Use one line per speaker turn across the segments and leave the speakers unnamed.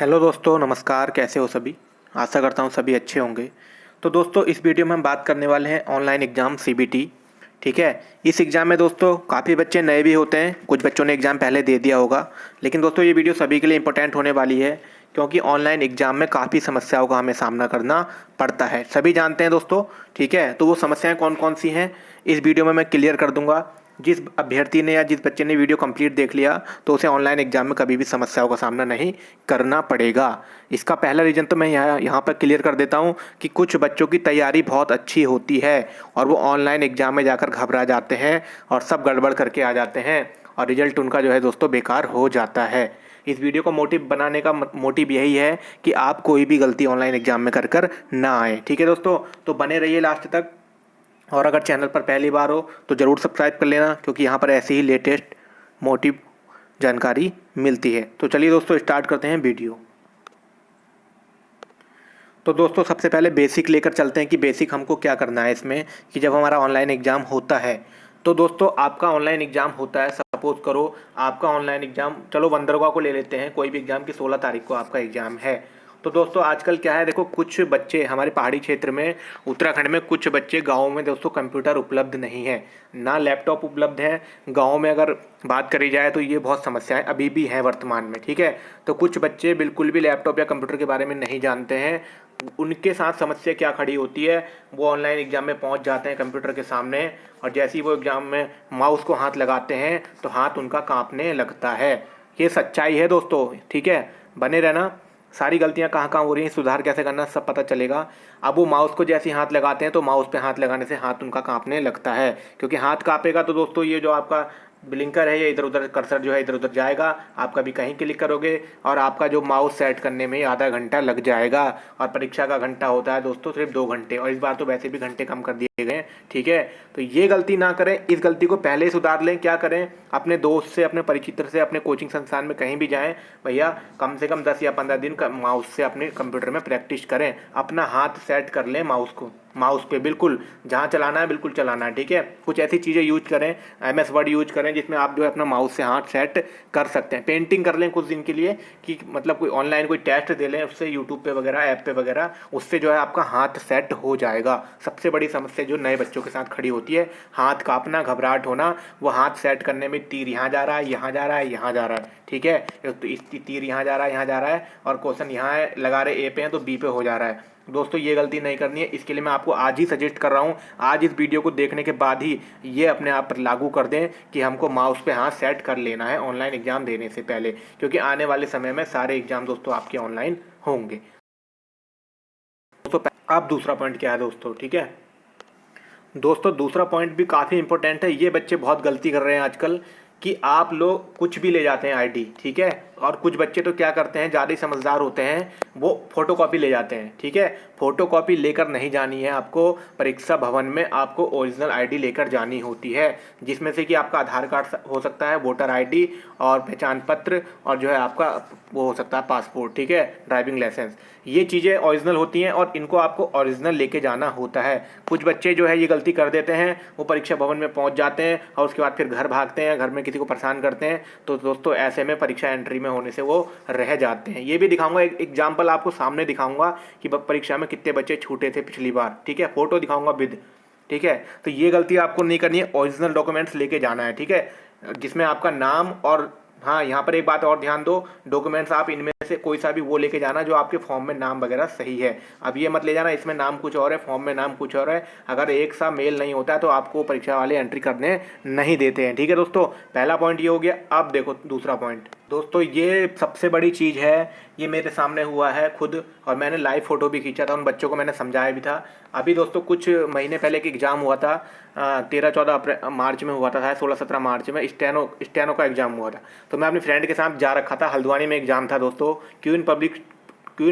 Hello दोस्तों, नमस्कार। कैसे हो सभी? आशा करता हूँ सभी अच्छे होंगे। तो दोस्तों, इस वीडियो में हम बात करने वाले हैं ऑनलाइन एग्ज़ाम सीबीटी। ठीक है। इस एग्ज़ाम में दोस्तों काफ़ी बच्चे नए भी होते हैं, कुछ बच्चों ने एग्ज़ाम पहले दे दिया होगा। लेकिन दोस्तों ये वीडियो सभी के लिए इंपॉर्टेंट होने वाली है, क्योंकि ऑनलाइन एग्ज़ाम में काफ़ी समस्याओं का हमें सामना करना पड़ता है, सभी जानते हैं दोस्तों। ठीक है, तो वो समस्याएं कौन कौन सी हैं इस वीडियो में मैं क्लियर कर दूंगा। जिस अभ्यर्थी ने या जिस बच्चे ने वीडियो कंप्लीट देख लिया, तो उसे ऑनलाइन एग्जाम में कभी भी समस्याओं का सामना नहीं करना पड़ेगा। इसका पहला रीज़न तो मैं यहाँ पर क्लियर कर देता हूँ कि कुछ बच्चों की तैयारी बहुत अच्छी होती है और वो ऑनलाइन एग्जाम में जाकर घबरा जाते हैं और सब गड़बड़ करके आ जाते हैं और रिजल्ट उनका जो है दोस्तों बेकार हो जाता है। इस वीडियो को मोटिव बनाने का मोटिव यही है कि आप कोई भी गलती ऑनलाइन एग्जाम में कर ना आए। ठीक है दोस्तों, तो बने रहिए लास्ट तक। और अगर चैनल पर पहली बार हो तो ज़रूर सब्सक्राइब कर लेना, क्योंकि यहाँ पर ऐसी ही लेटेस्ट मोटिव जानकारी मिलती है। तो चलिए दोस्तों, स्टार्ट करते हैं वीडियो। तो दोस्तों सबसे पहले बेसिक लेकर चलते हैं कि बेसिक हमको क्या करना है इसमें, कि जब हमारा ऑनलाइन एग्ज़ाम होता है तो दोस्तों आपका ऑनलाइन एग्ज़ाम होता है। सपोज करो आपका ऑनलाइन एग्ज़ाम, चलो 15 को ले लेते हैं, कोई भी एग्ज़ाम की 16 तारीख को आपका एग्ज़ाम है। तो दोस्तों आजकल क्या है, देखो कुछ बच्चे हमारे पहाड़ी क्षेत्र में, उत्तराखंड में कुछ बच्चे, गाँव में दोस्तों कंप्यूटर उपलब्ध नहीं है, ना लैपटॉप उपलब्ध है। गाँव में अगर बात करी जाए तो ये बहुत समस्याएं अभी भी हैं वर्तमान में। ठीक है, तो कुछ बच्चे बिल्कुल भी लैपटॉप या कंप्यूटर के बारे में नहीं जानते हैं। उनके साथ समस्या क्या खड़ी होती है, वो ऑनलाइन एग्ज़ाम में पहुंच जाते हैं कंप्यूटर के सामने, और जैसे ही वो एग्ज़ाम में माउस को हाथ लगाते हैं तो हाथ उनका कांपने लगता है। ये सच्चाई है दोस्तों। ठीक है, बने रहना। सारी गलतियां कहाँ कहाँ हो रही हैं, सुधार कैसे करना, सब पता चलेगा। अब वो माउस को जैसे ही हाथ लगाते हैं तो माउस पे हाथ लगाने से हाथ उनका कांपने लगता है, क्योंकि हाथ कांपेगा तो दोस्तों ये जो आपका ब्लिंकर है, ये इधर उधर कर्सर जो है इधर उधर जाएगा, आप कभी कहीं क्लिक करोगे और आपका जो माउस सेट करने में आधा घंटा लग जाएगा। और परीक्षा का घंटा होता है दोस्तों सिर्फ 2 घंटे, और इस बार तो वैसे भी घंटे कम कर दिए गए हैं। ठीक है, तो ये गलती ना करें, इस गलती को पहले ही सुधार लें। क्या करें, अपने दोस्त से, अपने परिचित से, अपने कोचिंग संस्थान में कहीं भी जाएं, भैया कम से कम 10 या 15 दिन माउस से अपने कंप्यूटर में प्रैक्टिस करें, अपना हाथ सेट कर लें माउस को, माउस पे बिल्कुल जहाँ चलाना है बिल्कुल चलाना है। ठीक है, कुछ ऐसी चीज़ें यूज करें, MS वर्ड यूज करें जिसमें आप जो है अपना माउस से हाथ सेट कर सकते हैं। पेंटिंग कर लें कुछ दिन के लिए, कि मतलब कोई ऑनलाइन कोई टेस्ट दे लें, उससे यूट्यूब पे वगैरह, ऐप पे वगैरह, उससे जो है आपका हाथ सेट हो जाएगा। सबसे बड़ी समस्या जो नए बच्चों के साथ खड़ी होती है, हाथ कांपना, घबराहट होना, वो हाथ सेट करने में तीर यहाँ जा रहा है, यहाँ जा रहा है, यहाँ जा रहा है। ठीक है, तो इस तीर यहाँ जा रहा है, यहाँ जा रहा है, और क्वेश्चन यहाँ है, लगा रहे A पे हैं तो B पे हो जा रहा है। दोस्तों ये गलती नहीं करनी है, इसके लिए मैं आपको आज ही सजेस्ट कर रहा हूँ, आज इस वीडियो को देखने के बाद ही ये अपने आप पर लागू कर दें कि हमको माउस पे हाथ सेट कर लेना है ऑनलाइन एग्जाम देने से पहले, क्योंकि आने वाले समय में सारे एग्जाम दोस्तों आपके ऑनलाइन होंगे। दोस्तों अब दूसरा पॉइंट क्या है दोस्तों, ठीक है दोस्तों, दूसरा पॉइंट भी काफ़ी इंपॉर्टेंट है। ये बच्चे बहुत गलती कर रहे हैं आजकल, कि आप लोग कुछ भी ले जाते हैं आईडी। ठीक है, और कुछ बच्चे तो क्या करते हैं, ज़्यादा ही समझदार होते हैं, वो फोटोकॉपी ले जाते हैं। ठीक है, फोटोकॉपी लेकर नहीं जानी है आपको, परीक्षा भवन में आपको ओरिजिनल आईडी लेकर जानी होती है, जिसमें से कि आपका आधार कार्ड हो सकता है, वोटर आईडी और पहचान पत्र, और जो है आपका वो हो सकता है पासपोर्ट। ठीक है, ड्राइविंग लाइसेंस, ये चीज़ें ओरिजिनल होती हैं और इनको आपको ओरिजिनल लेके जाना होता है। कुछ बच्चे जो है ये गलती कर देते हैं, वो परीक्षा भवन में पहुंच जाते हैं और उसके बाद फिर घर भागते हैं, घर में किसी को परेशान करते हैं, तो दोस्तों ऐसे में परीक्षा एंट्री में होने से वो रह जाते हैं। ये भी दिखाऊंगा, एक एग्जाम्पल आपको सामने दिखाऊंगा कि परीक्षा में कितने बच्चे छूटे थे पिछली बार। ठीक है, फोटो दिखाऊंगा विद। ठीक है, तो ये गलती आपको नहीं करनी है, ओरिजिनल डॉक्यूमेंट्स लेके जाना है। ठीक है, जिसमें आपका नाम, और हाँ यहाँ पर एक बात और ध्यान दो, डॉक्यूमेंट्स आप इनमें से कोई सा भी वो लेके जाना जो आपके फॉर्म में नाम वगैरह सही है। अब ये मत ले जाना इसमें नाम कुछ और है, फॉर्म में नाम कुछ और है, अगर एक सा मेल नहीं होता है तो आपको परीक्षा वाले एंट्री करने नहीं देते हैं। ठीक है दोस्तों, पहला पॉइंट ये हो गया। अब देखो दूसरा पॉइंट दोस्तों, ये सबसे बड़ी चीज़ है, ये मेरे सामने हुआ है खुद, और मैंने लाइव फ़ोटो भी खींचा था, उन बच्चों को मैंने समझाया भी था। अभी दोस्तों कुछ महीने पहले एक एग्ज़ाम हुआ था, 13-14 मार्च में हुआ था, 16-17 मार्च में स्टेनो का एग्ज़ाम हुआ था। तो मैं अपनी फ्रेंड के साथ जा रखा था, हल्द्वानी में एग्ज़ाम था दोस्तों, क्वीन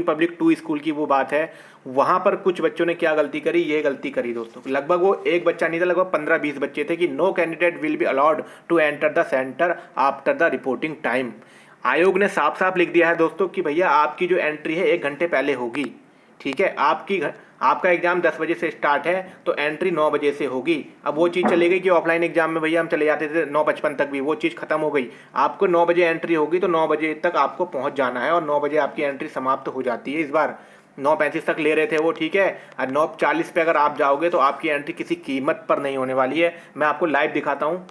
पब्लिक 2 स्कूल की वो बात है। वहाँ पर कुछ बच्चों ने क्या गलती करी, ये गलती करी दोस्तों, लगभग वो एक बच्चा नहीं था, लगभग 15-20 बच्चे थे, कि no candidate will be allowed to enter the centre after the reporting time. आयोग ने साफ साफ लिख दिया है दोस्तों कि भैया आपकी जो एंट्री है 1 घंटे पहले होगी। ठीक है। आपका एग्ज़ाम 10 बजे से स्टार्ट है तो एंट्री 9 बजे से होगी। अब वो चीज़ चली गई कि ऑफलाइन एग्जाम में भैया हम चले जाते थे 9:55 तक भी, वो चीज़ खत्म हो गई। आपको 9 बजे एंट्री होगी तो 9 बजे तक आपको पहुंच जाना है और 9 बजे आपकी एंट्री समाप्त हो जाती है। इस बार 9:35 तक ले रहे थे वो, ठीक है। और 9:40 पे अगर आप जाओगे तो आपकी एंट्री किसी कीमत पर नहीं होने वाली है। मैं आपको लाइव दिखाता हूँ।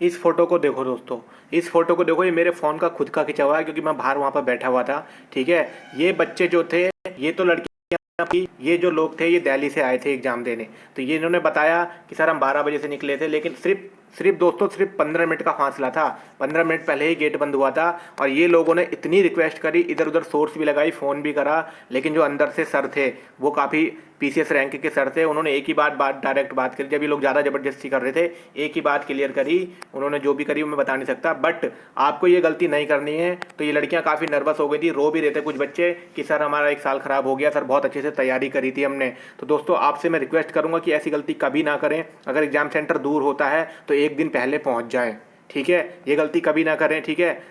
इस फोटो को देखो दोस्तों, इस फोटो को देखो, ये मेरे फ़ोन का खुद का खिंचा हुआ है क्योंकि मैं बाहर वहाँ पर बैठा हुआ था, ठीक है। ये बच्चे जो थे, ये तो लड़कियाँ थी, ये जो लोग थे ये दिल्ली से आए थे एग्ज़ाम देने। तो ये इन्होंने बताया कि सर हम 12 बजे से निकले थे, लेकिन सिर्फ दोस्तों सिर्फ 15 मिनट का फासला था। 15 मिनट पहले ही गेट बंद हुआ था और ये लोगों ने इतनी रिक्वेस्ट करी, इधर उधर सोर्स भी लगाई, फ़ोन भी करा, लेकिन जो अंदर से सर थे वो काफ़ी पीसीएस रैंक के सर थे। उन्होंने एक ही बात डायरेक्ट बात करी। जब ये लोग ज़्यादा ज़बरदस्ती कर रहे थे, एक ही बात क्लियर करी उन्होंने, जो भी करी वो मैं बता नहीं सकता, बट आपको ये गलती नहीं करनी है। तो ये लड़कियां काफ़ी नर्वस हो गई थी, रो भी रहे थे कुछ बच्चे कि सर हमारा 1 साल ख़राब हो गया, सर बहुत अच्छे से तैयारी करी थी हमने। तो दोस्तों आपसे मैं रिक्वेस्ट करूँगा कि ऐसी गलती कभी ना करें। अगर एग्ज़ाम सेंटर दूर होता है तो एक दिन पहले पहुँच जाएँ, ठीक है। ये गलती कभी ना करें, ठीक है,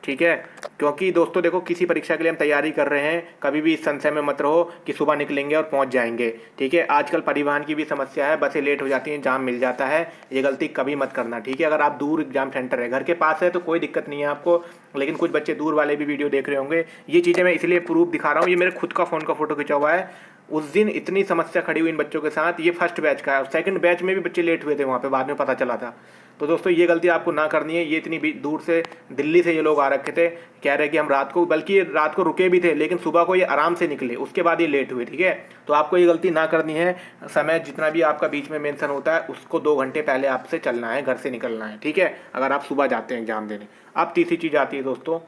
ठीक है। क्योंकि दोस्तों देखो, किसी परीक्षा के लिए हम तैयारी कर रहे हैं, कभी भी इस संशय में मत रहो कि सुबह निकलेंगे और पहुंच जाएंगे, ठीक है। आजकल परिवहन की भी समस्या है, बसें लेट हो जाती हैं, जाम मिल जाता है। ये गलती कभी मत करना, ठीक है। अगर आप दूर एग्जाम सेंटर है, घर के पास है तो कोई दिक्कत नहीं है आपको, लेकिन कुछ बच्चे दूर वाले भी वीडियो देख रहे होंगे। ये चीज़ें मैं इसलिए प्रूफ दिखा रहा हूँ, ये मेरे खुद का फ़ोन का फोटो खिंचा हुआ है। उस दिन इतनी समस्या खड़ी हुई इन बच्चों के साथ। ये फर्स्ट बैच का है और सेकंड बैच में भी बच्चे लेट हुए थे वहाँ पे, बाद में पता चला था। तो दोस्तों ये गलती आपको ना करनी है। ये इतनी दूर से, दिल्ली से ये लोग आ रखे थे, कह रहे कि हम रात को, बल्कि ये रात को रुके भी थे, लेकिन सुबह को ये आराम से निकले, उसके बाद ये लेट हुए, ठीक है। तो आपको ये गलती ना करनी है। समय जितना भी आपका बीच में मेंशन होता है उसको 2 घंटे पहले आपसे चलना है, घर से निकलना है, ठीक है, अगर आप सुबह जाते हैं एग्जाम देने। अब तीसरी चीज़ आती है दोस्तों,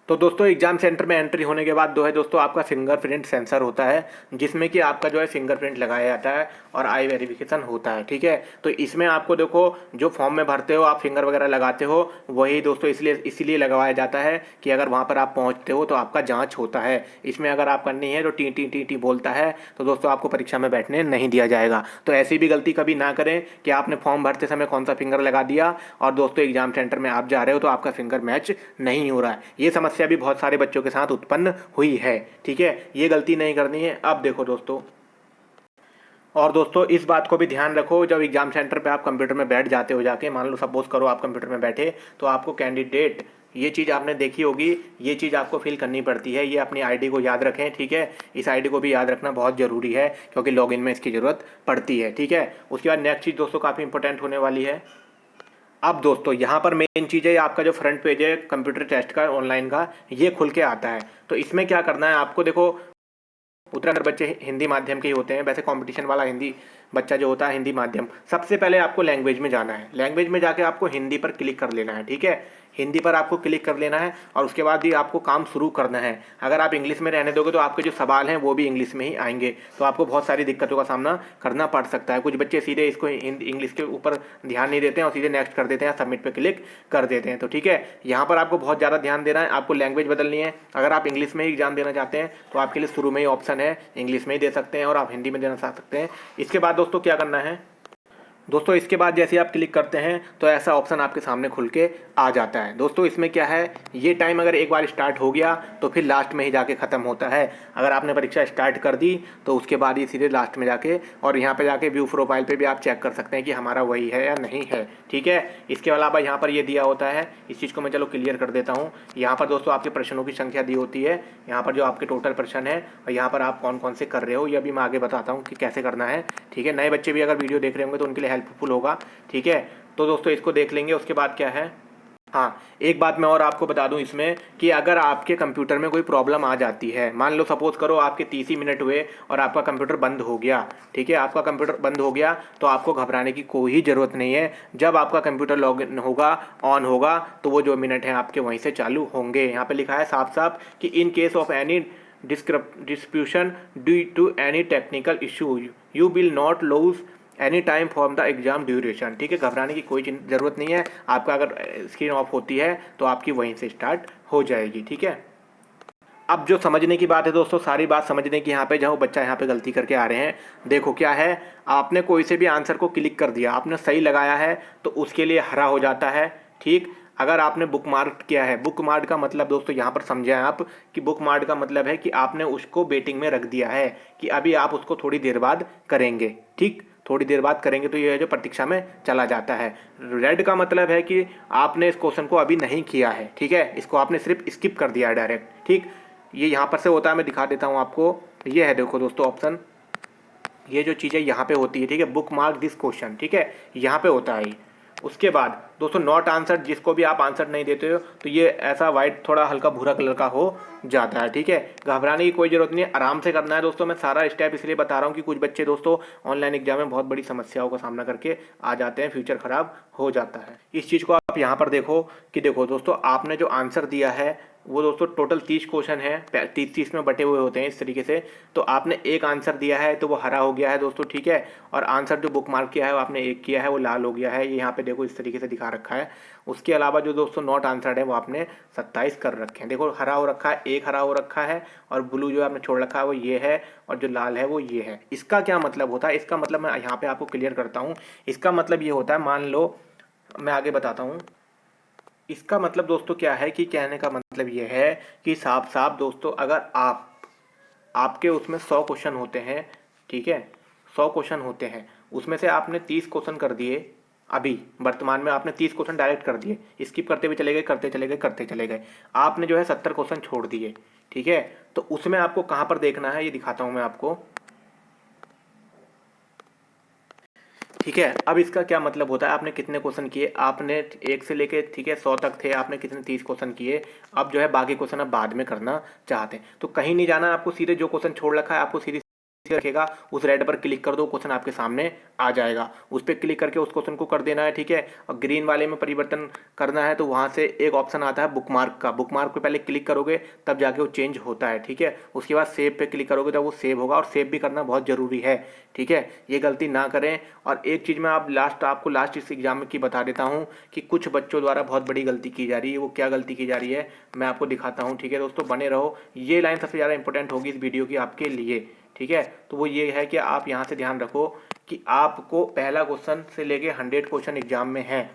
तो दोस्तों एग्जाम सेंटर में एंट्री होने के बाद जो है दोस्तों आपका फिंगरप्रिंट सेंसर होता है, जिसमें कि आपका जो है फिंगरप्रिंट लगाया जाता है और आई वेरिफिकेशन होता है, ठीक है। तो इसमें आपको देखो, जो फॉर्म में भरते हो आप फिंगर वगैरह लगाते हो, वही दोस्तों इसीलिए लगवाया जाता है कि अगर वहाँ पर आप पहुँचते हो तो आपका जाँच होता है। इसमें अगर आप करनी है तो टी टी टी टी बोलता है, तो दोस्तों आपको परीक्षा में बैठने नहीं दिया जाएगा। तो ऐसी भी गलती कभी ना करें कि आपने फॉर्म भरते समय कौन सा फिंगर लगा दिया और दोस्तों एग्जाम सेंटर में आप जा रहे हो तो आपका फिंगर मैच नहीं हो रहा है। ये समस्या भी बहुत सारे बच्चों के साथ उत्पन्न हुई है, ठीक है। ये गलती नहीं करनी है। अब देखो दोस्तों, और दोस्तों इस बात को भी ध्यान रखो, जब एग्जाम सेंटर पे आप कंप्यूटर में बैठ जाते हो जाके, मान लो सपोज करो आप कंप्यूटर में बैठे, तो आपको कैंडिडेट, ये चीज़ आपने देखी होगी, ये चीज़ आपको फिल करनी पड़ती है। ये अपनी आईडी को याद रखें, ठीक है। इस आईडी को भी याद रखना बहुत ज़रूरी है क्योंकि लॉगिन में इसकी ज़रूरत पड़ती है, ठीक है। उसके बाद नेक्स्ट चीज़ दोस्तों काफ़ी इंपॉर्टेंट होने वाली है। अब दोस्तों यहाँ पर मेन चीज़ है, आपका जो फ्रंट पेज है कंप्यूटर टेस्ट का ऑनलाइन का, ये खुल के आता है। तो इसमें क्या करना है आपको, देखो उत्तराखंड बच्चे हिंदी माध्यम के ही होते हैं, वैसे कंपटीशन वाला हिंदी बच्चा जो होता है हिंदी माध्यम। सबसे पहले आपको लैंग्वेज में जाना है, लैंग्वेज में जाके आपको हिंदी पर क्लिक कर लेना है, ठीक है। हिंदी पर आपको क्लिक कर लेना है और उसके बाद ही आपको काम शुरू करना है। अगर आप इंग्लिश में रहने दोगे तो आपके जो सवाल हैं वो भी इंग्लिश में ही आएंगे, तो आपको बहुत सारी दिक्कतों का सामना करना पड़ सकता है। कुछ बच्चे सीधे इसको इंग्लिश के ऊपर ध्यान नहीं देते हैं और सीधे नेक्स्ट कर देते हैं, सबमिट पे क्लिक कर देते हैं। तो ठीक है, यहाँ पर आपको बहुत ज़्यादा ध्यान देना है, आपको लैंग्वेज बदलनी है। अगर आप इंग्लिश में ही एग्जाम देना चाहते हैं तो आपके लिए शुरू में ही ऑप्शन है इंग्लिश में ही दे सकते हैं और आप हिंदी में देना चाह सकते हैं। इसके बाद दोस्तों क्या करना है, दोस्तों इसके बाद जैसे आप क्लिक करते हैं तो ऐसा ऑप्शन आपके सामने खुल के आ जाता है। दोस्तों इसमें क्या है, ये टाइम अगर एक बार स्टार्ट हो गया तो फिर लास्ट में ही जाके ख़त्म होता है। अगर आपने परीक्षा स्टार्ट कर दी तो उसके बाद ये सीधे लास्ट में जाके, और यहाँ पे जाके व्यू प्रोफाइल पे भी आप चेक कर सकते हैं कि हमारा वही है या नहीं है, ठीक है। इसके अलावा यहाँ पर ये दिया होता है, इस चीज़ को मैं चलो क्लियर कर देता हूँ। यहाँ पर दोस्तों आपके प्रश्नों की संख्या दी होती है, यहाँ पर जो आपके टोटल प्रश्न है और यहाँ पर आप कौन कौन से कर रहे हो, ये भी मैं आगे बताता हूँ कि कैसे करना है, ठीक है। नए बच्चे भी अगर वीडियो देख रहे होंगे तो उनके लिए हेल्पफुल होगा, ठीक है। तो दोस्तों इसको देख लेंगे। उसके बाद क्या है, हाँ एक बात मैं और आपको बता दूं इसमें कि अगर आपके कंप्यूटर में कोई प्रॉब्लम आ जाती है, मान लो सपोज करो आपके 30 ही मिनट हुए और आपका कंप्यूटर बंद हो गया, ठीक है, आपका कंप्यूटर बंद हो गया, तो आपको घबराने की कोई ज़रूरत नहीं है। जब आपका कंप्यूटर लॉगिन होगा, ऑन होगा, तो वो जो मिनट हैं आपके वहीं से चालू होंगे। यहाँ पे लिखा है साफ साफ कि in case of any disruption due to any technical issue you will not lose any time from the exam duration, ठीक है। घबराने की कोई ज़रूरत नहीं है। आपका अगर स्क्रीन ऑफ होती है तो आपकी वहीं से स्टार्ट हो जाएगी, ठीक है। अब जो समझने की बात है दोस्तों, सारी बात समझने की यहाँ पे, जहाँ बच्चा यहाँ पे गलती करके आ रहे हैं, देखो क्या है, आपने कोई से भी आंसर को क्लिक कर दिया, आपने सही लगाया है तो उसके लिए हरा हो जाता है, ठीक। अगर आपने बुक मार्क किया है, बुक मार्क का मतलब दोस्तों यहाँ पर समझें आप कि बुक मार्क का मतलब है कि आपने उसको वेटिंग में रख दिया है कि अभी आप उसको थोड़ी देर बाद करेंगे, ठीक, थोड़ी देर बाद करेंगे, तो ये जो प्रतीक्षा में चला जाता है। रेड का मतलब है कि आपने इस क्वेश्चन को अभी नहीं किया है, ठीक है, इसको आपने सिर्फ स्किप कर दिया है डायरेक्ट, ठीक। ये यहाँ पर से होता है, मैं दिखा देता हूँ आपको। ये है देखो दोस्तों ऑप्शन, ये जो चीज़ें यहाँ पे होती है, ठीक है, बुक मार्क दिस क्वेश्चन, ठीक है, यहाँ पे होता है ये। उसके बाद दोस्तों नॉट आंसर, जिसको भी आप आंसर नहीं देते हो तो ये ऐसा वाइट थोड़ा हल्का भूरा कलर का हो जाता है, ठीक है। घबराने की कोई ज़रूरत नहीं है, आराम से करना है दोस्तों। मैं सारा स्टेप इसलिए बता रहा हूँ कि कुछ बच्चे दोस्तों ऑनलाइन एग्जाम में बहुत बड़ी समस्याओं का सामना करके आ जाते हैं, फ्यूचर ख़राब हो जाता है। इस चीज़ को आप यहाँ पर देखो कि देखो दोस्तों, आपने जो आंसर दिया है वो दोस्तों टोटल 30 क्वेश्चन है, 30 में बटे हुए होते हैं इस तरीके से। तो आपने एक आंसर दिया है तो वो हरा हो गया है दोस्तों, ठीक है। और आंसर जो बुक मार्क किया है वो आपने एक किया है, वो लाल हो गया है, ये यहाँ पे देखो इस तरीके से दिखा रखा है। उसके अलावा जो दोस्तों नॉट आंसर्ड है वो आपने 27 कर रखे हैं, देखो हरा हो रखा है, एक हरा हो रखा है, और ब्लू जो आपने छोड़ रखा है वो ये है, और जो लाल है वो ये है। इसका क्या मतलब होता है? इसका मतलब मैं यहाँ पे आपको क्लियर करता हूँ। इसका मतलब ये होता है, मान लो मैं आगे बताता हूँ। इसका मतलब दोस्तों क्या है कि कहने का मतलब ये है कि साफ साफ दोस्तों, अगर आपके उसमें 100 क्वेश्चन होते हैं, ठीक है, 100 क्वेश्चन होते हैं, उसमें से आपने 30 क्वेश्चन कर दिए, अभी वर्तमान में आपने 30 क्वेश्चन डायरेक्ट कर दिए, स्किप करते हुए चले गए, करते चले गए, करते चले गए, आपने जो है 70 क्वेश्चन छोड़ दिए, ठीक है। तो उसमें आपको कहाँ पर देखना है ये दिखाता हूँ मैं आपको, ठीक है। अब इसका क्या मतलब होता है, आपने कितने क्वेश्चन किए, आपने 1 से लेके, ठीक है, 100 तक थे, आपने कितने 30 क्वेश्चन किए। अब जो है बाकी क्वेश्चन आप बाद में करना चाहते हैं तो कहीं नहीं जाना, आपको सीधे जो क्वेश्चन छोड़ रखा है आपको सीधे रखेगा, उस रेड पर क्लिक कर दो, क्वेश्चन आपके सामने आ जाएगा, उस पर क्लिक करके उस क्वेश्चन को कर देना है, ठीक है। और ग्रीन वाले में परिवर्तन करना है तो वहाँ से एक ऑप्शन आता है बुक मार्क का, बुक मार्क पे पहले क्लिक करोगे तब जाके वो चेंज होता है, ठीक है। उसके बाद सेव पे क्लिक करोगे तब वो सेव होगा, और सेव भी करना बहुत ज़रूरी है, ठीक है, ये गलती ना करें। और एक चीज़ मैं आपको लास्ट इस एग्जाम की बता देता हूँ कि कुछ बच्चों द्वारा बहुत बड़ी गलती की जा रही है। वो क्या गलती की जा रही है मैं आपको दिखाता हूँ, ठीक है दोस्तों, बने रहो। ये लाइन सबसे ज़्यादा इंपॉर्टेंट होगी इस वीडियो की आपके लिए, ठीक है। तो वो ये है कि आप यहाँ से ध्यान रखो कि आपको पहला क्वेश्चन से लेके 100 क्वेश्चन एग्जाम में है।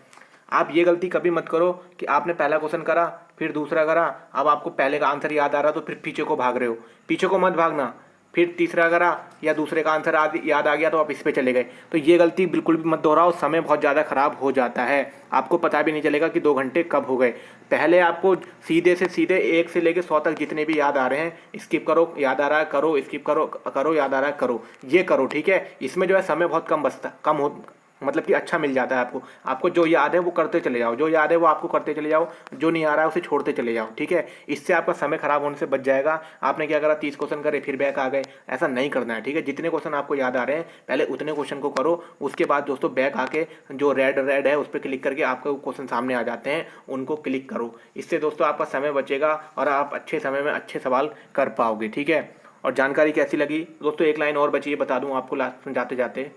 आप ये गलती कभी मत करो कि आपने पहला क्वेश्चन करा, फिर दूसरा करा, अब आपको पहले का आंसर याद आ रहा तो फिर पीछे को भाग रहे हो। पीछे को मत भागना, फिर तीसरा करा या दूसरे का आंसर याद आ गया तो आप इस पे चले गए, तो ये गलती बिल्कुल भी मत दोहराओ, समय बहुत ज़्यादा ख़राब हो जाता है, आपको पता भी नहीं चलेगा कि 2 घंटे कब हो गए। पहले आपको सीधे से सीधे 1 से लेकर 100 तक जितने भी याद आ रहे हैं स्किप करो, याद आ रहा है करो, स्किप करो करो, याद आ रहा है करो, ये करो, ठीक है। इसमें जो है समय बहुत कम बचता, कम हो, मतलब कि अच्छा मिल जाता है आपको जो याद है वो करते चले जाओ, जो याद है वो आपको करते चले जाओ, जो नहीं आ रहा है उसे छोड़ते चले जाओ, ठीक है। इससे आपका समय खराब होने से बच जाएगा। आपने क्या करा, 30 क्वेश्चन करे फिर बैक आ गए, ऐसा नहीं करना है, ठीक है। जितने क्वेश्चन आपको याद आ रहे हैं पहले उतने क्वेश्चन को करो, उसके बाद दोस्तों बैक आके जो रेड है उस पर क्लिक करके आपको क्वेश्चन सामने आ जाते हैं उनको क्लिक करो। इससे दोस्तों आपका समय बचेगा और आप अच्छे समय में अच्छे सवाल कर पाओगे, ठीक है। और जानकारी कैसी लगी दोस्तों, एक लाइन और बची है, बता दूं आपको लास्ट में जाते जाते।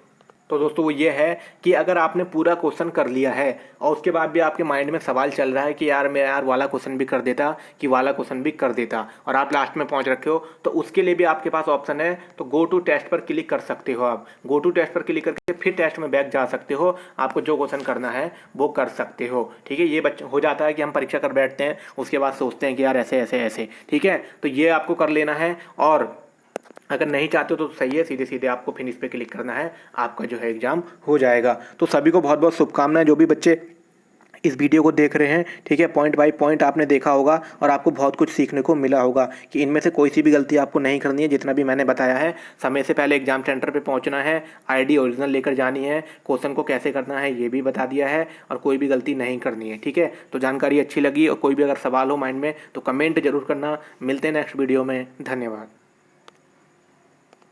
तो दोस्तों वो ये है कि अगर आपने पूरा क्वेश्चन कर लिया है और उसके बाद भी आपके माइंड में सवाल चल रहा है कि यार मैं यार वाला क्वेश्चन भी कर देता, कि वाला क्वेश्चन भी कर देता, और आप लास्ट में पहुंच रखे हो, तो उसके लिए भी आपके पास ऑप्शन है। तो गो टू टेस्ट पर क्लिक कर सकते हो, आप गो टू टेस्ट पर क्लिक करके फिर टेस्ट में बैक जा सकते हो, आपको जो क्वेश्चन करना है वो कर सकते हो, ठीक है। ये हो जाता है कि हम परीक्षा कर बैठते हैं, उसके बाद सोचते हैं कि यार ऐसे ऐसे ऐसे, ठीक है। तो ये आपको कर लेना है, और अगर नहीं चाहते हो तो सही है, सीधे सीधे आपको फिनिश पे क्लिक करना है, आपका जो है एग्ज़ाम हो जाएगा। तो सभी को बहुत बहुत शुभकामनाएं, जो भी बच्चे इस वीडियो को देख रहे हैं, ठीक है। पॉइंट बाय पॉइंट आपने देखा होगा और आपको बहुत कुछ सीखने को मिला होगा कि इनमें से कोई सी भी गलती आपको नहीं करनी है। जितना भी मैंने बताया है, समय से पहले एग्जाम सेंटर पे पहुंचना है, आईडी ओरिजिनल लेकर जानी है, क्वेश्चन को कैसे करना है ये भी बता दिया है, और कोई भी गलती नहीं करनी है, ठीक है। तो जानकारी अच्छी लगी और कोई भी अगर सवाल हो माइंड में तो कमेंट जरूर करना। मिलते हैं नेक्स्ट वीडियो में, धन्यवाद।